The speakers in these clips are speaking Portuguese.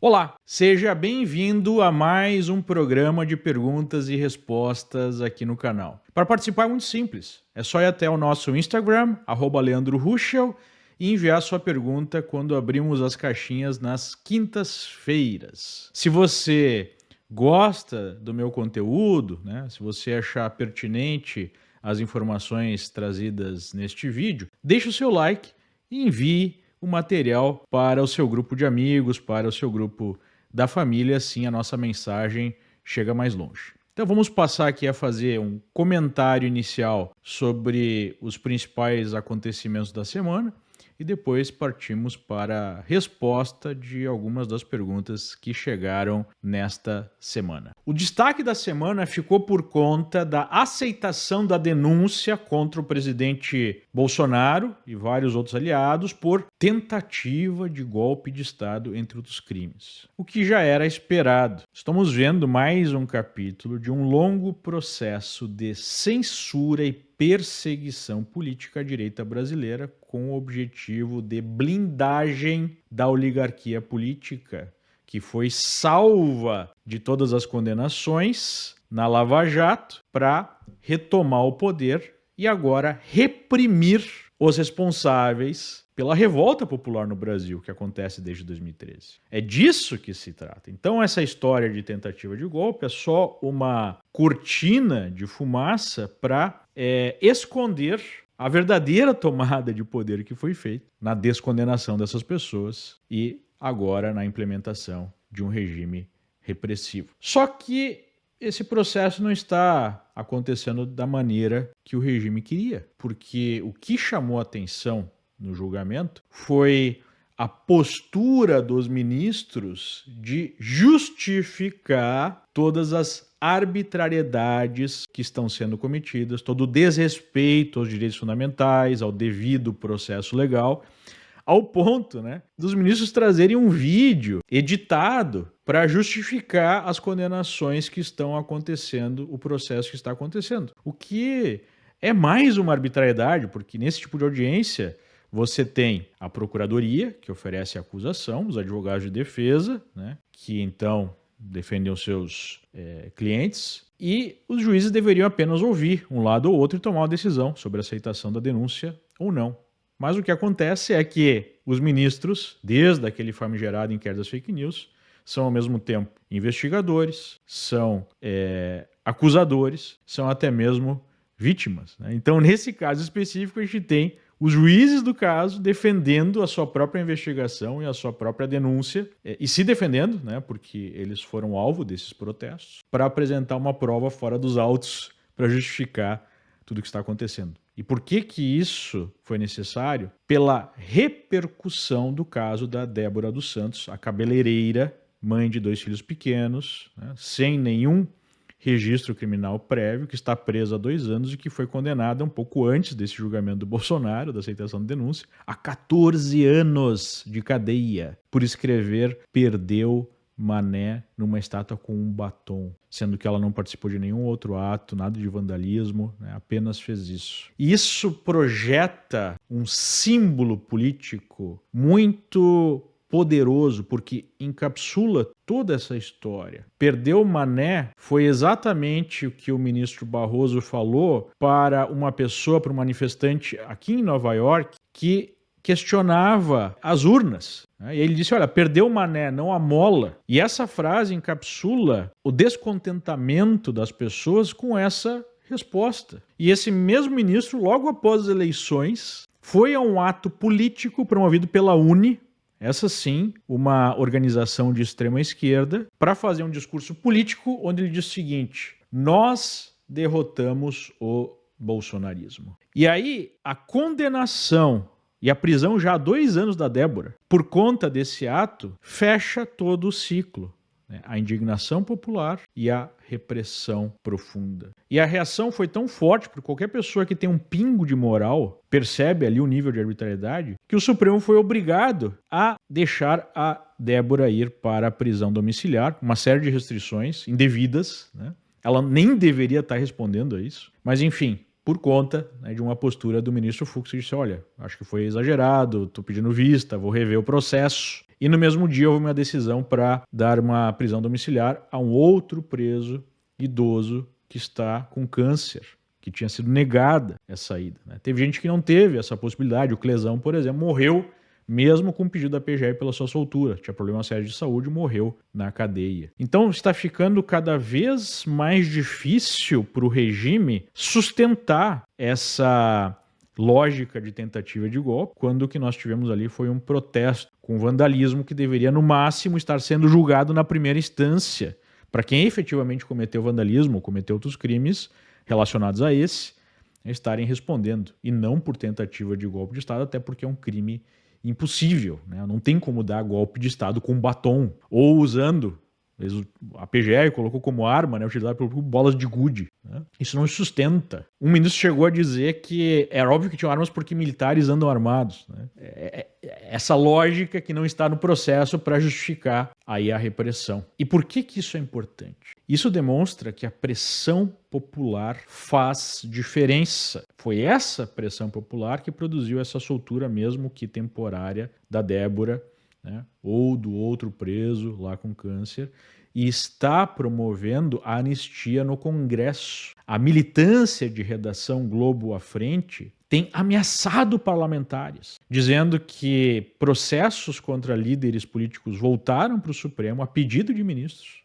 Olá, seja bem-vindo a mais um programa de perguntas e respostas aqui no canal. Para participar é muito simples, é só ir até o nosso Instagram, @leandroruschel, e enviar sua pergunta quando abrimos as caixinhas nas quintas-feiras. Se você gosta do meu conteúdo, se você achar pertinente as informações trazidas neste vídeo, deixe o seu like e envie o material para o seu grupo de amigos, para o seu grupo da família, assim a nossa mensagem chega mais longe. Então vamos passar aqui a fazer um comentário inicial sobre os principais acontecimentos da semana e depois partimos para a resposta de algumas das perguntas que chegaram nesta semana. O destaque da semana ficou por conta da aceitação da denúncia contra o presidente Bolsonaro e vários outros aliados por tentativa de golpe de Estado, entre outros crimes. O que já era esperado. Estamos vendo mais um capítulo de um longo processo de censura e perseguição política à direita brasileira com o objetivo de blindagem da oligarquia política, que foi salva de todas as condenações na Lava Jato para retomar o poder e agora reprimir os responsáveis pela revolta popular no Brasil, que acontece desde 2013. É disso que se trata. Então essa história de tentativa de golpe é só uma cortina de fumaça para esconder a verdadeira tomada de poder que foi feita na descondenação dessas pessoas e agora na implementação de um regime repressivo. Só que esse processo não está acontecendo da maneira que o regime queria, porque o que chamou a atenção no julgamento foi a postura dos ministros de justificar todas as arbitrariedades que estão sendo cometidas, todo o desrespeito aos direitos fundamentais, ao devido processo legal, ao ponto, dos ministros trazerem um vídeo editado para justificar as condenações que estão acontecendo, o processo que está acontecendo. O que é mais uma arbitrariedade, porque nesse tipo de audiência você tem a procuradoria, que oferece a acusação, os advogados de defesa, que então defendem os seus clientes, e os juízes deveriam apenas ouvir um lado ou outro e tomar uma decisão sobre a aceitação da denúncia ou não. Mas o que acontece é que os ministros, desde aquele famigerado inquérito das fake news, são ao mesmo tempo investigadores, são acusadores, são até mesmo vítimas. Então, nesse caso específico, a gente tem os juízes do caso defendendo a sua própria investigação e a sua própria denúncia, e se defendendo, porque eles foram alvo desses protestos, para apresentar uma prova fora dos autos para justificar tudo o que está acontecendo. E por que isso foi necessário? Pela repercussão do caso da Débora dos Santos, a cabeleireira, mãe de 2 filhos pequenos, sem nenhum registro criminal prévio, que está presa há 2 anos e que foi condenada um pouco antes desse julgamento do Bolsonaro, da aceitação da denúncia, a 14 anos de cadeia por escrever "perdeu Mané" numa estátua com um batom, sendo que ela não participou de nenhum outro ato, nada de vandalismo, apenas fez isso. E isso projeta um símbolo político muito poderoso, porque encapsula toda essa história. "Perdeu Mané" foi exatamente o que o ministro Barroso falou para uma pessoa, para um manifestante aqui em Nova York, que questionava as urnas. E ele disse, olha, "perdeu Mané, não a mola". E essa frase encapsula o descontentamento das pessoas com essa resposta. E esse mesmo ministro, logo após as eleições, foi a um ato político promovido pela UNE, essa sim, uma organização de extrema esquerda, para fazer um discurso político onde ele diz o seguinte: nós derrotamos o bolsonarismo. E aí, a condenação e a prisão já há 2 anos da Débora, por conta desse ato, fecha todo o ciclo. A indignação popular e a repressão profunda. E a reação foi tão forte, porque qualquer pessoa que tem um pingo de moral percebe ali o nível de arbitrariedade, que o Supremo foi obrigado a deixar a Débora ir para a prisão domiciliar, uma série de restrições indevidas. Ela nem deveria estar respondendo a isso, mas enfim, por conta de uma postura do ministro Fux, que disse, olha, acho que foi exagerado, estou pedindo vista, vou rever o processo. E no mesmo dia houve uma decisão para dar uma prisão domiciliar a um outro preso idoso que está com câncer, que tinha sido negada essa ida, né? Teve gente que não teve essa possibilidade. O Clesão, por exemplo, morreu mesmo com o pedido da PGR pela sua soltura. Tinha problema sério de saúde e morreu na cadeia. Então está ficando cada vez mais difícil para o regime sustentar essa lógica de tentativa de golpe, quando o que nós tivemos ali foi um protesto com vandalismo que deveria, no máximo, estar sendo julgado na primeira instância. Para quem efetivamente cometeu vandalismo ou cometeu outros crimes relacionados a esse, estarem respondendo, e não por tentativa de golpe de Estado, até porque é um crime impossível, né? Não tem como dar golpe de Estado com batom ou usando. A PGR colocou como arma, né, utilizada por bolas de gude, né? Isso não sustenta. Um ministro chegou a dizer que era óbvio que tinham armas porque militares andam armados, né? Essa lógica que não está no processo para justificar aí a repressão. E por que isso é importante? Isso demonstra que a pressão popular faz diferença. Foi essa pressão popular que produziu essa soltura, mesmo que temporária, da Débora, né, ou do outro preso lá com câncer, e está promovendo a anistia no Congresso. A militância de Redação Globo à Frente tem ameaçado parlamentares, dizendo que processos contra líderes políticos voltaram para o Supremo a pedido de ministros,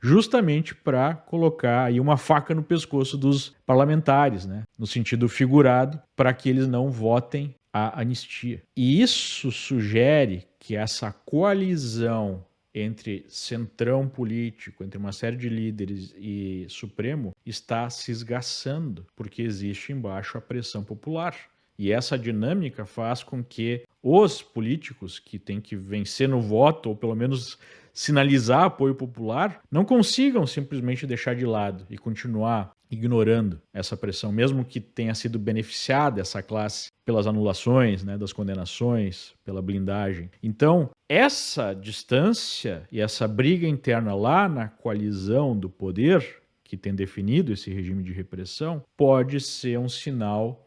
justamente para colocar aí uma faca no pescoço dos parlamentares, né, no sentido figurado, para que eles não votem a anistia. E isso sugere que essa coalizão entre centrão político, entre uma série de líderes e Supremo, está se esgaçando, porque existe embaixo a pressão popular. E essa dinâmica faz com que os políticos que têm que vencer no voto, ou pelo menos sinalizar apoio popular, não consigam simplesmente deixar de lado e continuar ignorando essa pressão, mesmo que tenha sido beneficiada essa classe pelas anulações, né, das condenações, pela blindagem. Então, essa distância e essa briga interna lá na coalizão do poder, que tem definido esse regime de repressão, pode ser um sinal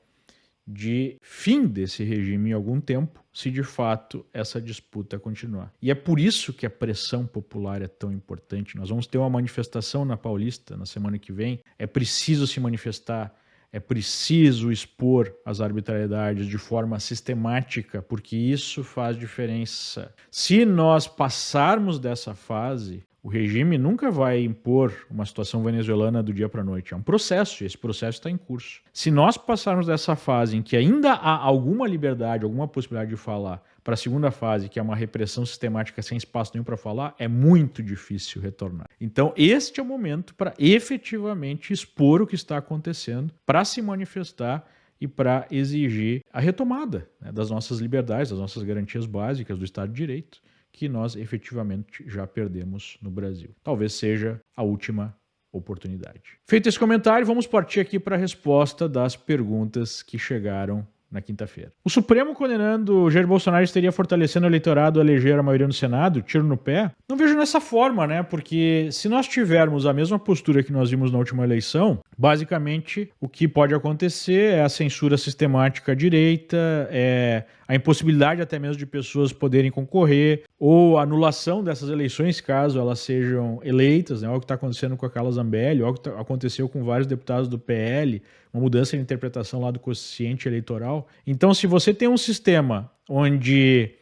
de fim desse regime em algum tempo, se de fato essa disputa continuar. E é por isso que a pressão popular é tão importante. Nós vamos ter uma manifestação na Paulista na semana que vem. É preciso se manifestar, é preciso expor as arbitrariedades de forma sistemática, porque isso faz diferença. Se nós passarmos dessa fase, o regime nunca vai impor uma situação venezuelana do dia para a noite. É um processo, e esse processo está em curso. Se nós passarmos dessa fase em que ainda há alguma liberdade, alguma possibilidade de falar, para a segunda fase, que é uma repressão sistemática sem espaço nenhum para falar, é muito difícil retornar. Então, este é o momento para efetivamente expor o que está acontecendo, para se manifestar e para exigir a retomada, né, das nossas liberdades, das nossas garantias básicas do Estado de Direito, que nós efetivamente já perdemos no Brasil. Talvez seja a última oportunidade. Feito esse comentário, vamos partir aqui para a resposta das perguntas que chegaram na quinta-feira. O Supremo condenando Jair Bolsonaro estaria fortalecendo o eleitorado a eleger a maioria no Senado, tiro no pé? Não vejo dessa forma, né? Porque se nós tivermos a mesma postura que nós vimos na última eleição, basicamente o que pode acontecer é a censura sistemática à direita, é a impossibilidade até mesmo de pessoas poderem concorrer, ou a anulação dessas eleições caso elas sejam eleitas, né? Olha o que está acontecendo com a Carla Zambelli, olha o que aconteceu com vários deputados do PL, uma mudança de interpretação lá do quociente eleitoral. Então, se você tem um sistema onde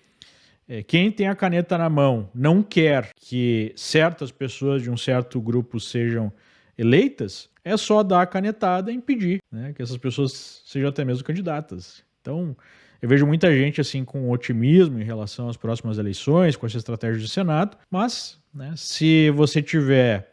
quem tem a caneta na mão não quer que certas pessoas de um certo grupo sejam eleitas, é só dar a canetada e impedir, né, que essas pessoas sejam até mesmo candidatas. Então, eu vejo muita gente assim com otimismo em relação às próximas eleições, com essa estratégia de Senado, mas, né, se você tiver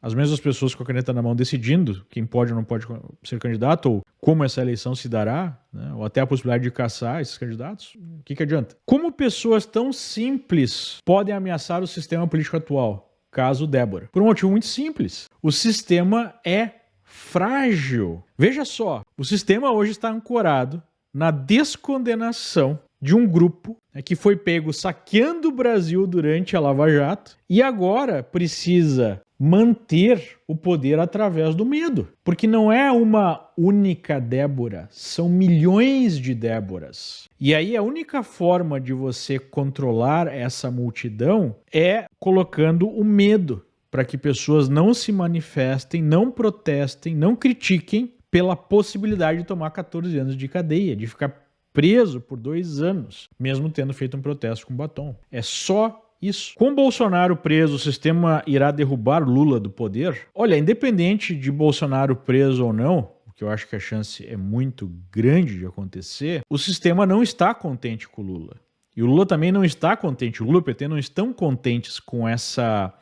as mesmas pessoas com a caneta na mão decidindo quem pode ou não pode ser candidato, ou como essa eleição se dará, né, ou até a possibilidade de caçar esses candidatos, o que adianta? Como pessoas tão simples podem ameaçar o sistema político atual? Caso Débora. Por um motivo muito simples. O sistema é frágil. Veja só, o sistema hoje está ancorado na descondenação de um grupo, né, que foi pego saqueando o Brasil durante a Lava Jato e agora precisa manter o poder através do medo. Porque não é uma única Débora, são milhões de Déboras. E aí a única forma de você controlar essa multidão é colocando o medo para que pessoas não se manifestem, não protestem, não critiquem pela possibilidade de tomar 14 anos de cadeia, de ficar preso por 2 anos, mesmo tendo feito um protesto com batom. É só isso. Com Bolsonaro preso, o sistema irá derrubar Lula do poder? Olha, independente de Bolsonaro preso ou não, o que eu acho que a chance é muito grande de acontecer, o sistema não está contente com o Lula. E o Lula também não está contente, o Lula e o PT não estão contentes com essa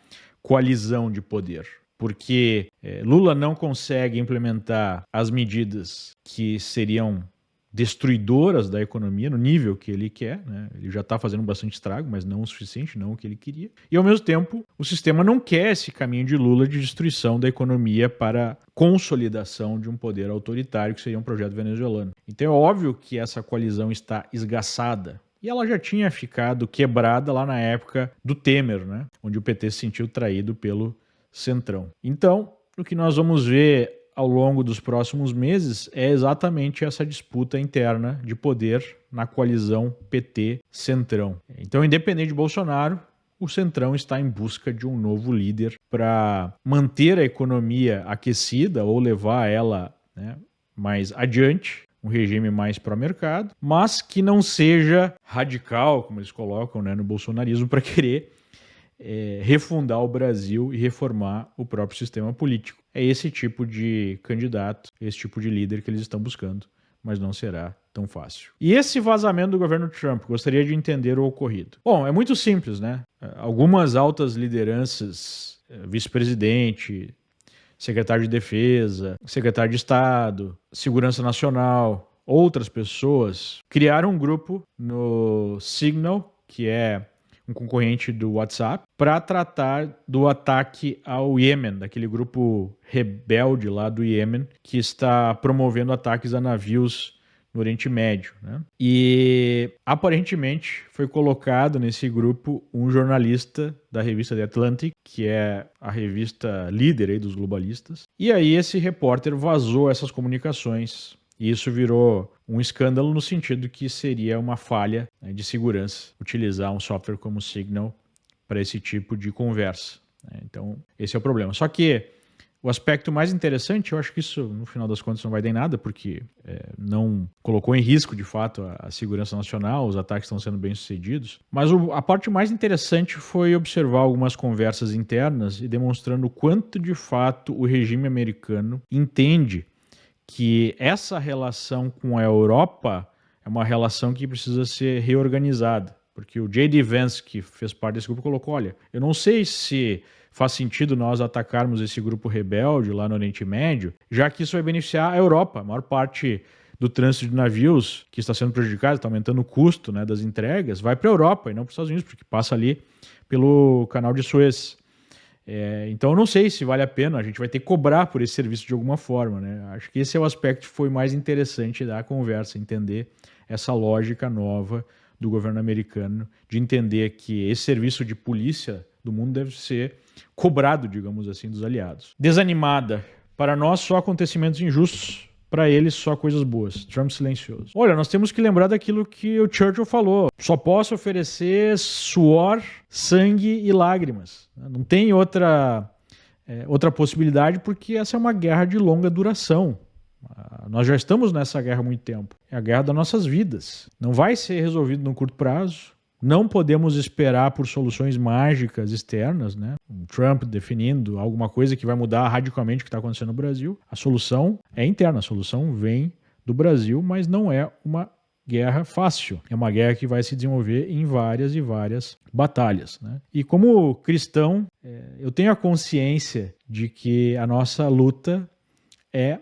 coalizão de poder. Porque Lula não consegue implementar as medidas que seriam destruidoras da economia no nível que ele quer, né? Ele já está fazendo bastante estrago, mas não o suficiente, não o que ele queria. E ao mesmo tempo, o sistema não quer esse caminho de Lula de destruição da economia para consolidação de um poder autoritário, que seria um projeto venezuelano. Então é óbvio que essa coalizão está esgaçada. E ela já tinha ficado quebrada lá na época do Temer, né? Onde o PT se sentiu traído pelo Centrão. Então, o que nós vamos ver ao longo dos próximos meses é exatamente essa disputa interna de poder na coalizão PT-Centrão. Então, independente de Bolsonaro, o Centrão está em busca de um novo líder para manter a economia aquecida ou levar ela, né, mais adiante, um regime mais pró-mercado, mas que não seja radical, como eles colocam, né, no bolsonarismo, para querer refundar o Brasil e reformar o próprio sistema político. É esse tipo de candidato, esse tipo de líder que eles estão buscando, mas não será tão fácil. E esse vazamento do governo Trump, gostaria de entender o ocorrido. Bom, é muito simples, né? Algumas altas lideranças, vice-presidente, secretário de Defesa, secretário de Estado, Segurança Nacional, outras pessoas, criaram um grupo no Signal, que é um concorrente do WhatsApp, para tratar do ataque ao Iêmen, daquele grupo rebelde lá do Iêmen, que está promovendo ataques a navios no Oriente Médio, né? E aparentemente foi colocado nesse grupo um jornalista da revista The Atlantic, que é a revista líder aí dos globalistas. E aí esse repórter vazou essas comunicações. E isso virou um escândalo no sentido que seria uma falha, né, de segurança utilizar um software como o Signal para esse tipo de conversa, né? Então, esse é o problema. Só que o aspecto mais interessante, eu acho que isso, no final das contas, não vai dar em nada, porque não colocou em risco, de fato, a segurança nacional, os ataques estão sendo bem-sucedidos. Mas a parte mais interessante foi observar algumas conversas internas e demonstrando o quanto, de fato, o regime americano entende que essa relação com a Europa é uma relação que precisa ser reorganizada. Porque o J.D. Vance, que fez parte desse grupo, colocou, olha, eu não sei se faz sentido nós atacarmos esse grupo rebelde lá no Oriente Médio, já que isso vai beneficiar a Europa. A maior parte do trânsito de navios que está sendo prejudicado, está aumentando o custo, né, das entregas, vai para a Europa e não para os Estados Unidos, porque passa ali pelo canal de Suez. Então eu não sei se vale a pena, a gente vai ter que cobrar por esse serviço de alguma forma, né? Acho que esse é o aspecto que foi mais interessante da conversa, entender essa lógica nova do governo americano, de entender que esse serviço de polícia do mundo deve ser cobrado, digamos assim, dos aliados. Desanimada. Para nós, só acontecimentos injustos. Para eles, só coisas boas. Trump silencioso. Olha, nós temos que lembrar daquilo que o Churchill falou. Só posso oferecer suor, sangue e lágrimas. Não tem outra possibilidade, porque essa é uma guerra de longa duração. Nós já estamos nessa guerra há muito tempo. É a guerra das nossas vidas. Não vai ser resolvido no curto prazo. Não podemos esperar por soluções mágicas externas, né? Um Trump definindo alguma coisa que vai mudar radicalmente o que está acontecendo no Brasil. A solução é interna, a solução vem do Brasil, mas não é uma guerra fácil. É uma guerra que vai se desenvolver em várias e várias batalhas, né? E como cristão, eu tenho a consciência de que a nossa luta é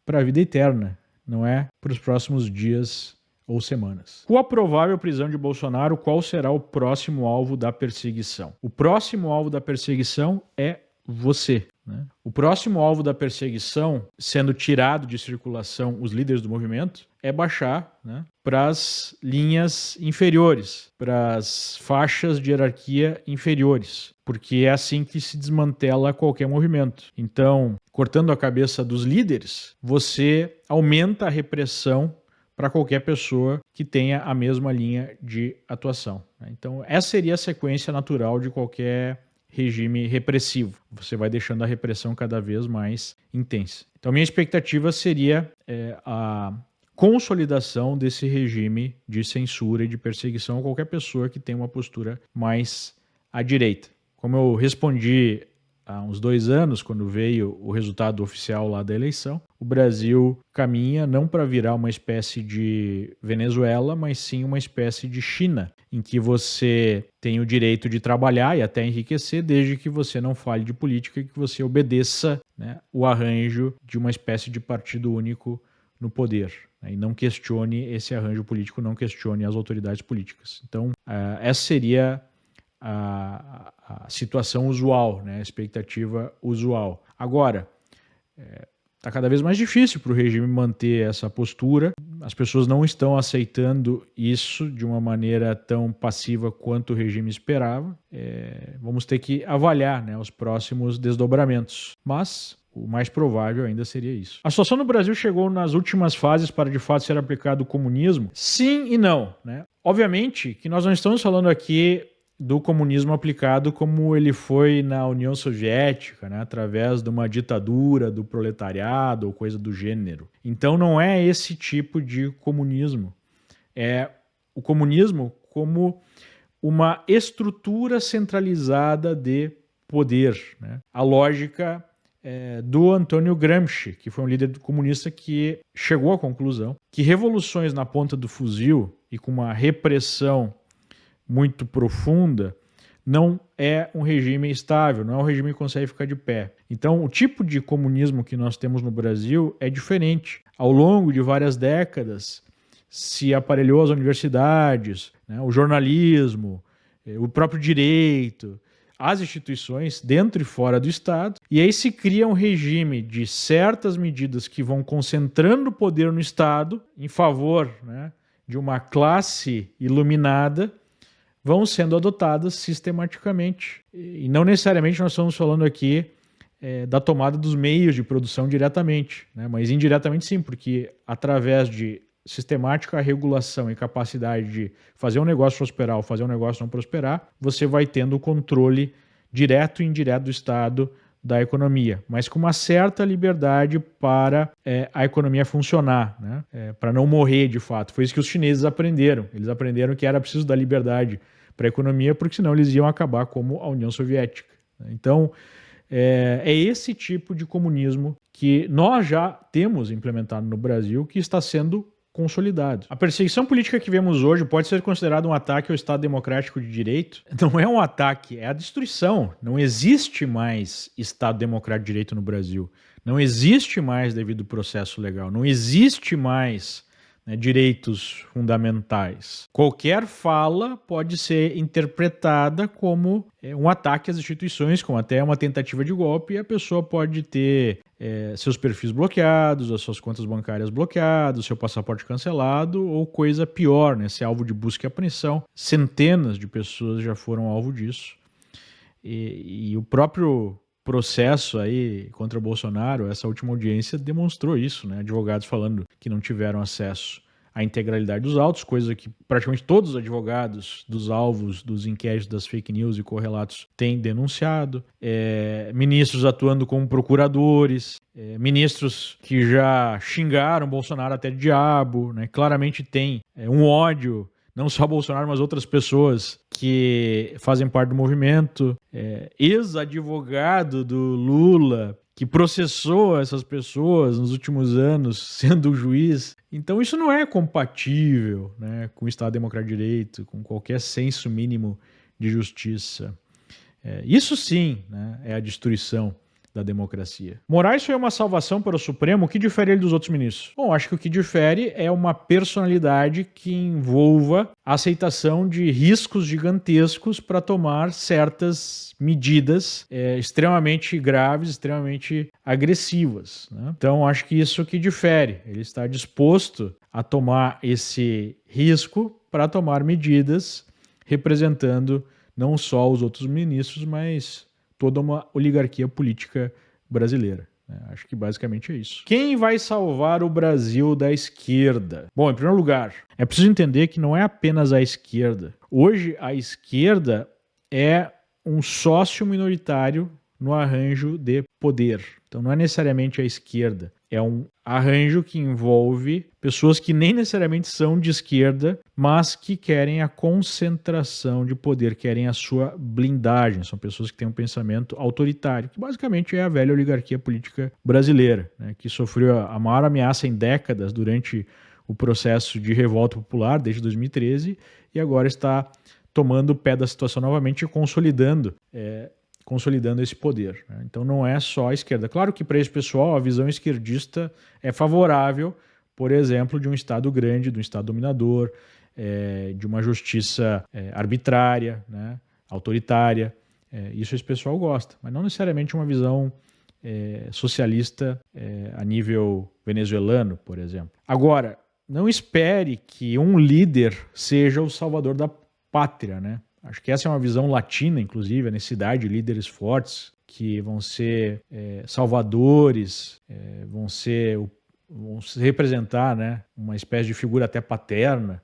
para a vida eterna, não é para os próximos dias ou semanas. Com a provável prisão de Bolsonaro, qual será o próximo alvo da perseguição? O próximo alvo da perseguição é você, né? O próximo alvo da perseguição, sendo tirado de circulação os líderes do movimento, é baixar, né, para as linhas inferiores, para as faixas de hierarquia inferiores, porque é assim que se desmantela qualquer movimento. Então, cortando a cabeça dos líderes, você aumenta a repressão para qualquer pessoa que tenha a mesma linha de atuação. Então, essa seria a sequência natural de qualquer regime repressivo. Você vai deixando a repressão cada vez mais intensa. Então, minha expectativa seria a consolidação desse regime de censura e de perseguição a qualquer pessoa que tenha uma postura mais à direita. Como eu respondi há uns 2 anos, quando veio o resultado oficial lá da eleição, o Brasil caminha não para virar uma espécie de Venezuela, mas sim uma espécie de China, em que você tem o direito de trabalhar e até enriquecer, desde que você não fale de política e que você obedeça, né, o arranjo de uma espécie de partido único no poder, né, e não questione esse arranjo político, não questione as autoridades políticas. Então, essa seria a situação usual, né? A expectativa usual. Agora, está cada vez mais difícil para o regime manter essa postura. As pessoas não estão aceitando isso de uma maneira tão passiva quanto o regime esperava. Vamos ter que avaliar, né, os próximos desdobramentos. Mas o mais provável ainda seria isso. A situação no Brasil chegou nas últimas fases para de fato ser aplicado o comunismo? Sim e não, né? Obviamente que nós não estamos falando aqui do comunismo aplicado como ele foi na União Soviética, né, através de uma ditadura do proletariado ou coisa do gênero. Então não é esse tipo de comunismo. É o comunismo como uma estrutura centralizada de poder, né? A lógica do Antônio Gramsci, que foi um líder comunista que chegou à conclusão que revoluções na ponta do fuzil e com uma repressão muito profunda não é um regime estável, não é um regime que consegue ficar de pé. Então, o tipo de comunismo que nós temos no Brasil é diferente. Ao longo de várias décadas, se aparelhou as universidades, né, o jornalismo, o próprio direito, as instituições dentro e fora do Estado, e aí se cria um regime de certas medidas que vão concentrando o poder no Estado em favor, né, de uma classe iluminada, vão sendo adotadas sistematicamente. E não necessariamente nós estamos falando aqui da tomada dos meios de produção diretamente, né? Mas indiretamente sim, porque através de sistemática regulação e capacidade de fazer um negócio prosperar ou fazer um negócio não prosperar, você vai tendo o controle direto e indireto do Estado da economia, mas com uma certa liberdade para a economia funcionar, né? Para não morrer de fato. Foi isso que os chineses aprenderam. Eles aprenderam que era preciso dar liberdade para a economia, porque senão eles iam acabar como a União Soviética. Então, é esse tipo de comunismo que nós já temos implementado no Brasil, que está sendo consolidado. A perseguição política que vemos hoje pode ser considerada um ataque ao Estado Democrático de Direito? Não é um ataque, é a destruição. Não existe mais Estado Democrático de Direito no Brasil. Não existe mais devido processo legal. Não existe mais, né, direitos fundamentais. Qualquer fala pode ser interpretada como um ataque às instituições, como até uma tentativa de golpe, e a pessoa pode ter seus perfis bloqueados, as suas contas bancárias bloqueadas, seu passaporte cancelado, ou coisa pior, né, ser alvo de busca e apreensão. Centenas de pessoas já foram alvo disso. E o próprio processo aí contra o Bolsonaro, essa última audiência demonstrou isso, né? Advogados falando que não tiveram acesso à integralidade dos autos, coisa que praticamente todos os advogados dos alvos dos inquéritos das fake news e correlatos têm denunciado, ministros atuando como procuradores, ministros que já xingaram Bolsonaro até de diabo, né? Claramente tem um ódio, não só Bolsonaro, mas outras pessoas que fazem parte do movimento. Ex-advogado do Lula, que processou essas pessoas nos últimos anos, sendo juiz. Então isso não é compatível, né, com o Estado Democrático de Direito, com qualquer senso mínimo de justiça. Isso sim, né, é a destruição da democracia. Moraes foi uma salvação para o Supremo. O que difere ele dos outros ministros? Bom, acho que o que difere é uma personalidade que envolva a aceitação de riscos gigantescos para tomar certas medidas extremamente graves, extremamente agressivas, né? Então, acho que isso que difere. Ele está disposto a tomar esse risco para tomar medidas representando não só os outros ministros, mas toda uma oligarquia política brasileira. Acho que basicamente é isso. Quem vai salvar o Brasil da esquerda? Bom, em primeiro lugar, é preciso entender que não é apenas a esquerda. Hoje, a esquerda é um sócio minoritário no arranjo de poder. Então, não é necessariamente a esquerda. É um arranjo que envolve pessoas que nem necessariamente são de esquerda, mas que querem a concentração de poder, querem a sua blindagem. São pessoas que têm um pensamento autoritário, que basicamente é a velha oligarquia política brasileira, né, que sofreu a maior ameaça em décadas durante o processo de revolta popular, desde 2013, e agora está tomando o pé da situação novamente e consolidando esse poder, né? Então não é só a esquerda. Claro que para esse pessoal a visão esquerdista é favorável, por exemplo, de um Estado grande, de um Estado dominador, de uma justiça arbitrária, né, autoritária. Isso esse pessoal gosta, mas não necessariamente uma visão socialista a nível venezuelano, por exemplo. Agora, não espere que um líder seja o salvador da pátria, né? Acho que essa é uma visão latina, inclusive, a necessidade de líderes fortes que vão ser salvadores, vão representar, né, uma espécie de figura até paterna.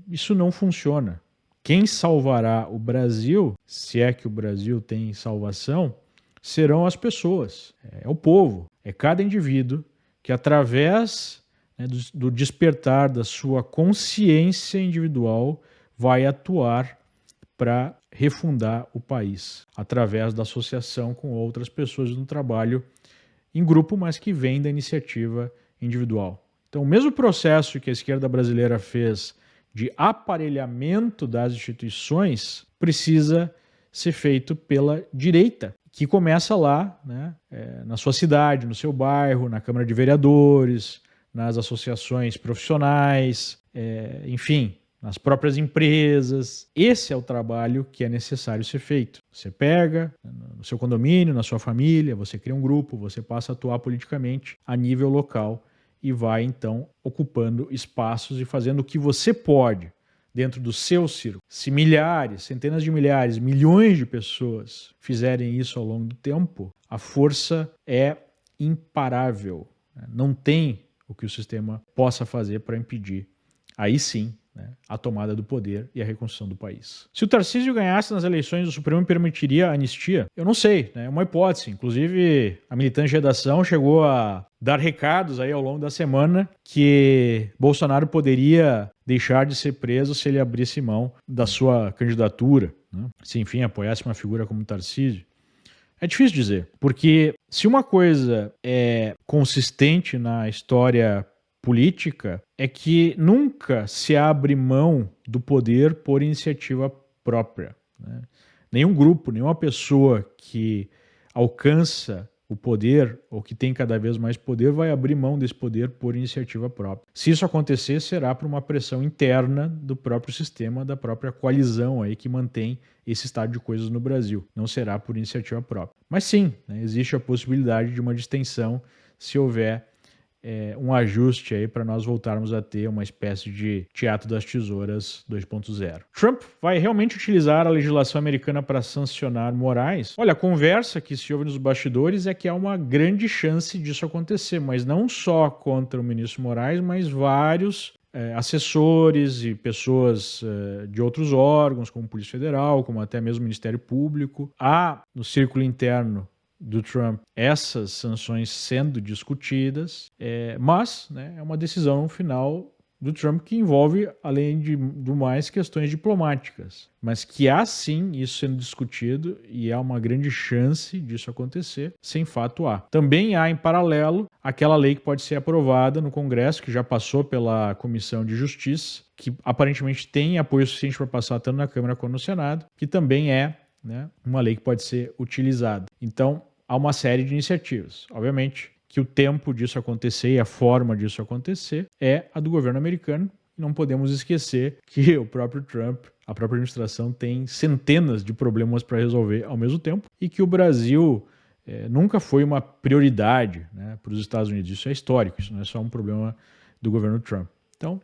Isso não funciona. Quem salvará o Brasil, se é que o Brasil tem salvação, serão as pessoas, é o povo, é cada indivíduo que através, né, do despertar da sua consciência individual vai atuar para refundar o país, através da associação com outras pessoas no trabalho em grupo, mas que vem da iniciativa individual. Então, o mesmo processo que a esquerda brasileira fez de aparelhamento das instituições precisa ser feito pela direita, que começa lá, né, na sua cidade, no seu bairro, na Câmara de Vereadores, nas associações profissionais, enfim, nas próprias empresas. Esse é o trabalho que é necessário ser feito. Você pega no seu condomínio, na sua família, você cria um grupo, você passa a atuar politicamente a nível local e vai, então, ocupando espaços e fazendo o que você pode dentro do seu círculo. Se milhares, centenas de milhares, milhões de pessoas fizerem isso ao longo do tempo, a força é imparável. Não tem o que o sistema possa fazer para impedir. Aí sim, né, a tomada do poder e a reconstrução do país. Se o Tarcísio ganhasse nas eleições, o Supremo permitiria a anistia? Eu não sei, né, é uma hipótese. Inclusive, a militante de redação chegou a dar recados aí ao longo da semana que Bolsonaro poderia deixar de ser preso se ele abrisse mão da sua candidatura, né, se enfim apoiasse uma figura como Tarcísio. É difícil dizer, porque se uma coisa é consistente na história política é que nunca se abre mão do poder por iniciativa própria, né? Nenhum grupo, nenhuma pessoa que alcança o poder ou que tem cada vez mais poder vai abrir mão desse poder por iniciativa própria. Se isso acontecer, será por uma pressão interna do próprio sistema, da própria coalizão aí que mantém esse estado de coisas no Brasil. Não será por iniciativa própria. Mas sim, né, existe a possibilidade de uma distensão se houver um ajuste aí para nós voltarmos a ter uma espécie de teatro das tesouras 2.0. Trump vai realmente utilizar a legislação americana para sancionar Moraes? Olha, a conversa que se ouve nos bastidores é que há uma grande chance disso acontecer, mas não só contra o ministro Moraes, mas vários assessores e pessoas de outros órgãos, como Polícia Federal, como até mesmo Ministério Público. Há no círculo interno do Trump essas sanções sendo discutidas, mas, né, é uma decisão final do Trump que envolve, além do mais, questões diplomáticas, mas que há sim isso sendo discutido e há uma grande chance disso acontecer, sem fato há. Também há em paralelo aquela lei que pode ser aprovada no Congresso, que já passou pela Comissão de Justiça, que aparentemente tem apoio suficiente para passar tanto na Câmara quanto no Senado, que também é, né, uma lei que pode ser utilizada. Então, a uma série de iniciativas. Obviamente que o tempo disso acontecer e a forma disso acontecer é a do governo americano. Não podemos esquecer que o próprio Trump, a própria administração, tem centenas de problemas para resolver ao mesmo tempo e que o Brasil nunca foi uma prioridade, né, para os Estados Unidos. Isso é histórico, isso não é só um problema do governo Trump. Então,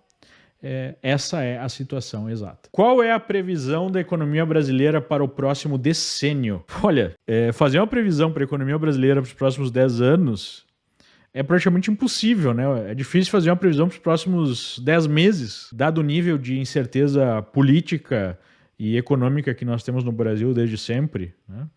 essa é a situação exata. Qual é a previsão da economia brasileira para o próximo decênio? Olha, fazer uma previsão para a economia brasileira para os próximos 10 anos é praticamente impossível, né? É difícil fazer uma previsão para os próximos 10 meses, dado o nível de incerteza política e econômica que nós temos no Brasil desde sempre, né?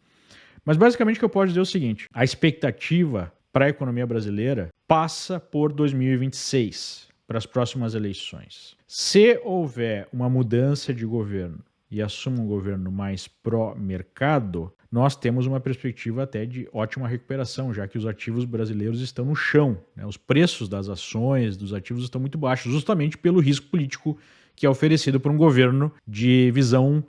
Mas basicamente o que eu posso dizer é o seguinte: a expectativa para a economia brasileira passa por 2026, para as próximas eleições. Se houver uma mudança de governo e assuma um governo mais pró-mercado, nós temos uma perspectiva até de ótima recuperação, já que os ativos brasileiros estão no chão, né? Os preços das ações, dos ativos estão muito baixos, justamente pelo risco político que é oferecido por um governo de visão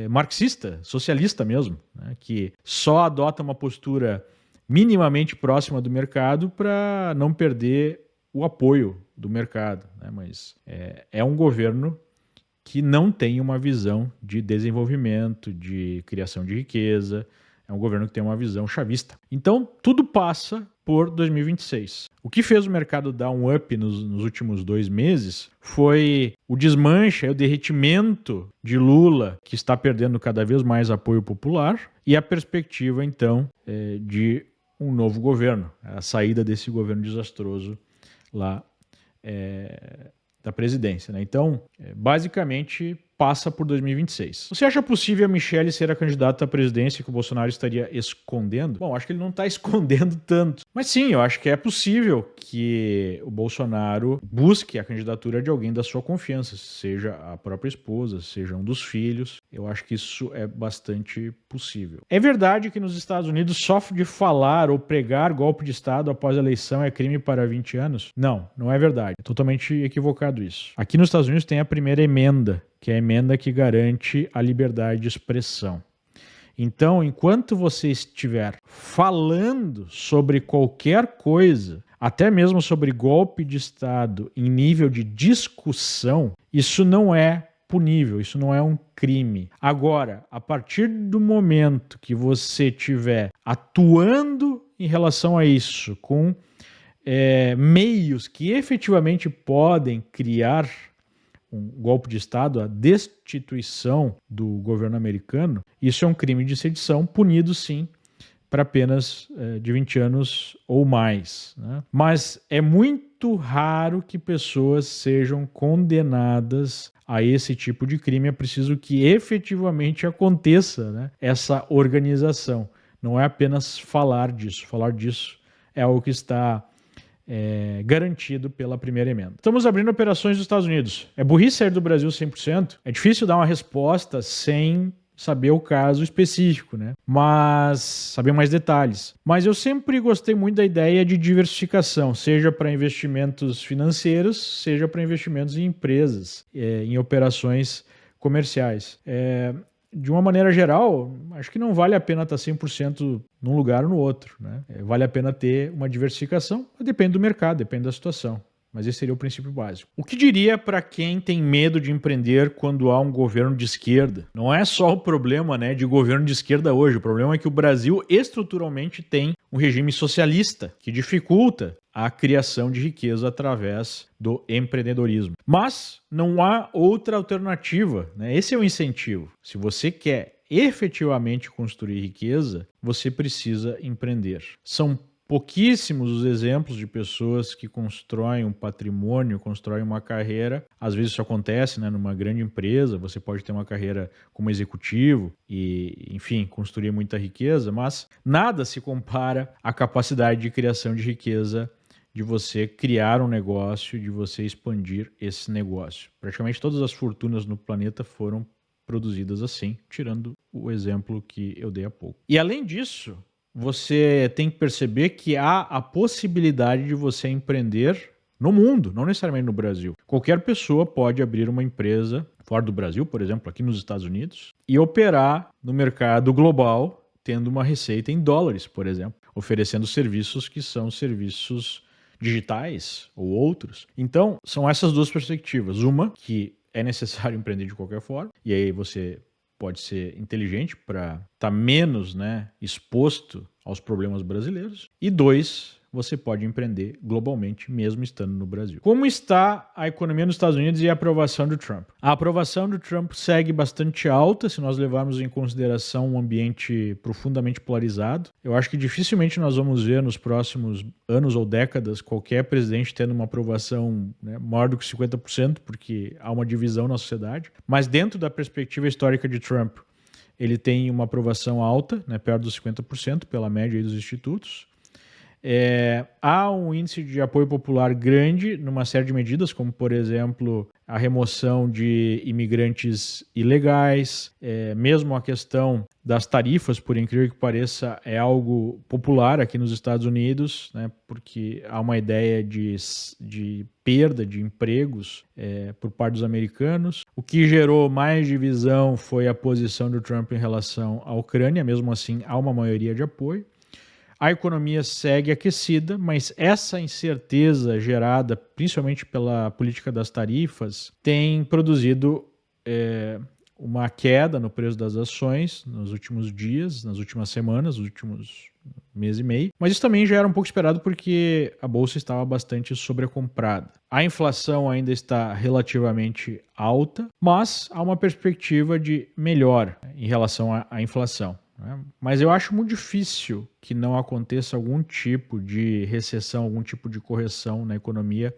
marxista, socialista mesmo, né? Que só adota uma postura minimamente próxima do mercado para não perder o apoio do mercado, né? Mas é um governo que não tem uma visão de desenvolvimento, de criação de riqueza. É um governo que tem uma visão chavista. Então, tudo passa por 2026. O que fez o mercado dar um up nos últimos 2 meses foi o desmanche, o derretimento de Lula, que está perdendo cada vez mais apoio popular, e a perspectiva, então, de um novo governo, a saída desse governo desastroso lá da presidência, né? Então, basicamente, passa por 2026. Você acha possível a Michelle ser a candidata à presidência que o Bolsonaro estaria escondendo? Bom, acho que ele não está escondendo tanto. Mas sim, eu acho que é possível que o Bolsonaro busque a candidatura de alguém da sua confiança, seja a própria esposa, seja um dos filhos. Eu acho que isso é bastante possível. É verdade que nos Estados Unidos só de falar ou pregar golpe de Estado após a eleição é crime para 20 anos? Não, não é verdade. É totalmente equivocado isso. Aqui nos Estados Unidos tem a primeira emenda, que é a emenda que garante a liberdade de expressão. Então, enquanto você estiver falando sobre qualquer coisa, até mesmo sobre golpe de Estado em nível de discussão, isso não é punível, isso não é um crime. Agora, a partir do momento que você estiver atuando em relação a isso, com meios que efetivamente podem criar um golpe de Estado, a destituição do governo americano, isso é um crime de sedição, punido sim para penas de 20 anos ou mais, né? Mas é muito raro que pessoas sejam condenadas a esse tipo de crime. É preciso que efetivamente aconteça, né, essa organização. Não é apenas falar disso. Falar disso é algo que está garantido pela primeira emenda. Estamos abrindo operações dos Estados Unidos. É burrice sair do Brasil 100%? É difícil dar uma resposta sem saber o caso específico, né? Mas saber mais detalhes. Mas eu sempre gostei muito da ideia de diversificação, seja para investimentos financeiros, seja para investimentos em empresas, em operações comerciais. De uma maneira geral, acho que não vale a pena estar 100% num lugar ou no outro, né? Vale a pena ter uma diversificação, depende do mercado, depende da situação. Mas esse seria o princípio básico. O que diria para quem tem medo de empreender quando há um governo de esquerda? Não é só o problema, né, de governo de esquerda hoje. O problema é que o Brasil estruturalmente tem um regime socialista que dificulta a criação de riqueza através do empreendedorismo. Mas não há outra alternativa, né? Esse é o incentivo. Se você quer efetivamente construir riqueza, você precisa empreender. São pouquíssimos os exemplos de pessoas que constroem um patrimônio, constroem uma carreira. Às vezes isso acontece, né, numa grande empresa, você pode ter uma carreira como executivo e, enfim, construir muita riqueza, mas nada se compara à capacidade de criação de riqueza, de você criar um negócio, de você expandir esse negócio. Praticamente todas as fortunas no planeta foram produzidas assim, tirando o exemplo que eu dei há pouco. E além disso, você tem que perceber que há a possibilidade de você empreender no mundo, não necessariamente no Brasil. Qualquer pessoa pode abrir uma empresa fora do Brasil, por exemplo, aqui nos Estados Unidos, e operar no mercado global, tendo uma receita em dólares, por exemplo. oferecendo serviços que são serviços digitais ou outros. Então, são essas duas perspectivas. Uma, que é necessário empreender de qualquer forma, e aí você pode ser inteligente para estar menos, né, exposto aos problemas brasileiros. E dois, você pode empreender globalmente, mesmo estando no Brasil. Como está a economia nos Estados Unidos e a aprovação do Trump? A aprovação do Trump segue bastante alta, se nós levarmos em consideração um ambiente profundamente polarizado. Eu acho que dificilmente nós vamos ver nos próximos anos ou décadas qualquer presidente tendo uma aprovação, né, maior do que 50%, porque há uma divisão na sociedade. Mas dentro da perspectiva histórica de Trump, ele tem uma aprovação alta, né, perto dos 50%, pela média aí dos institutos. Há um índice de apoio popular grande numa série de medidas, como, por exemplo, a remoção de imigrantes ilegais, mesmo a questão das tarifas, por incrível que pareça, é algo popular aqui nos Estados Unidos, né, porque há uma ideia de perda de empregos por parte dos americanos. O que gerou mais divisão foi a posição do Trump em relação à Ucrânia, mesmo assim há uma maioria de apoio. A economia segue aquecida, mas essa incerteza gerada principalmente pela política das tarifas tem produzido uma queda no preço das ações nos últimos dias, nas últimas semanas, nos últimos mês e meio. Mas isso também já era um pouco esperado porque a bolsa estava bastante sobrecomprada. A inflação ainda está relativamente alta, mas há uma perspectiva de melhora em relação à inflação. Mas eu acho muito difícil que não aconteça algum tipo de recessão, algum tipo de correção na economia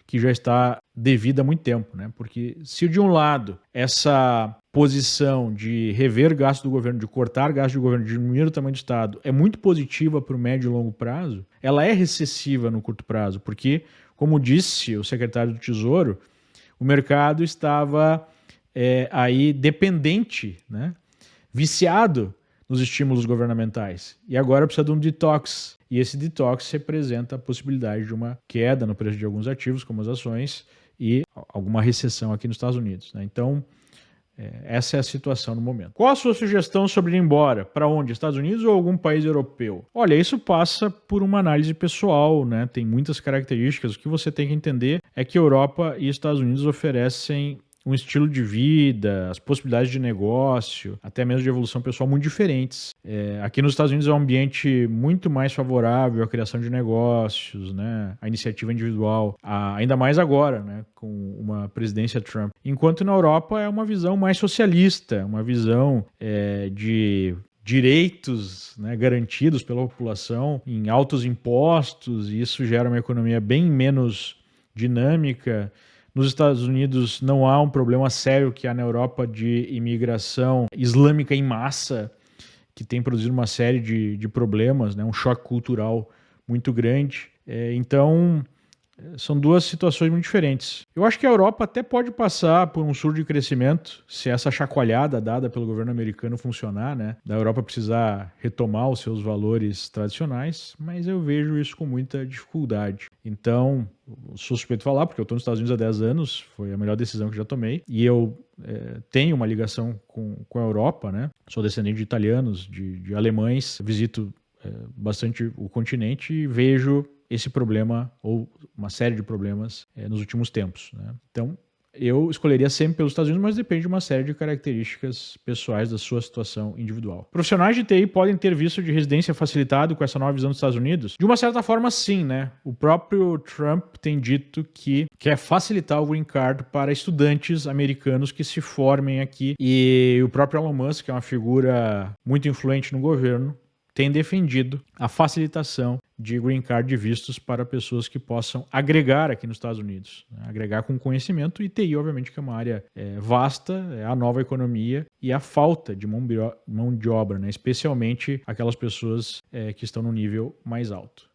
que já está devida há muito tempo, né? Porque se de um lado essa posição de rever gasto do governo, de cortar gasto do governo, de diminuir o tamanho do Estado é muito positiva para o médio e longo prazo, ela é recessiva no curto prazo, porque, como disse o secretário do Tesouro, o mercado estava aí dependente, né? Viciado nos estímulos governamentais. E agora precisa de um detox. E esse detox representa a possibilidade de uma queda no preço de alguns ativos, como as ações, e alguma recessão aqui nos Estados Unidos, né? Então, essa é a situação no momento. Qual a sua sugestão sobre ir embora? Para onde? Estados Unidos ou algum país europeu? Olha, isso passa por uma análise pessoal, né? Tem muitas características. O que você tem que entender é que Europa e Estados Unidos oferecem um estilo de vida, as possibilidades de negócio, até mesmo de evolução pessoal muito diferentes. Aqui nos Estados Unidos é um ambiente muito mais favorável à criação de negócios, né, à iniciativa individual, ainda mais agora, né, com uma presidência Trump. Enquanto na Europa é uma visão mais socialista, uma visão de direitos, né, garantidos pela população em altos impostos, e isso gera uma economia bem menos dinâmica. Nos Estados Unidos não há um problema sério que há na Europa de imigração islâmica em massa, que tem produzido uma série de problemas, né? Um choque cultural muito grande. Então, são duas situações muito diferentes. Eu acho que a Europa até pode passar por um surto de crescimento se essa chacoalhada dada pelo governo americano funcionar, né? Da Europa precisar retomar os seus valores tradicionais, mas eu vejo isso com muita dificuldade. Então, sou suspeito de falar, porque eu estou nos Estados Unidos há 10 anos, foi a melhor decisão que já tomei, e eu tenho uma ligação com a Europa, né? Sou descendente de italianos, de alemães, visito bastante o continente e vejo esse problema ou uma série de problemas nos últimos tempos, né? Então, eu escolheria sempre pelos Estados Unidos, mas depende de uma série de características pessoais da sua situação individual. Profissionais de TI podem ter visto de residência facilitado com essa nova visão dos Estados Unidos? De uma certa forma, sim, né? O próprio Trump tem dito que quer facilitar o green card para estudantes americanos que se formem aqui, e o próprio Elon Musk, que é uma figura muito influente no governo, tem defendido a facilitação de green card de vistos para pessoas que possam agregar aqui nos Estados Unidos, né? Agregar com conhecimento, e TI, obviamente, que é uma área vasta, é a nova economia e a falta de mão de obra, né? Especialmente aquelas pessoas que estão no nível mais alto.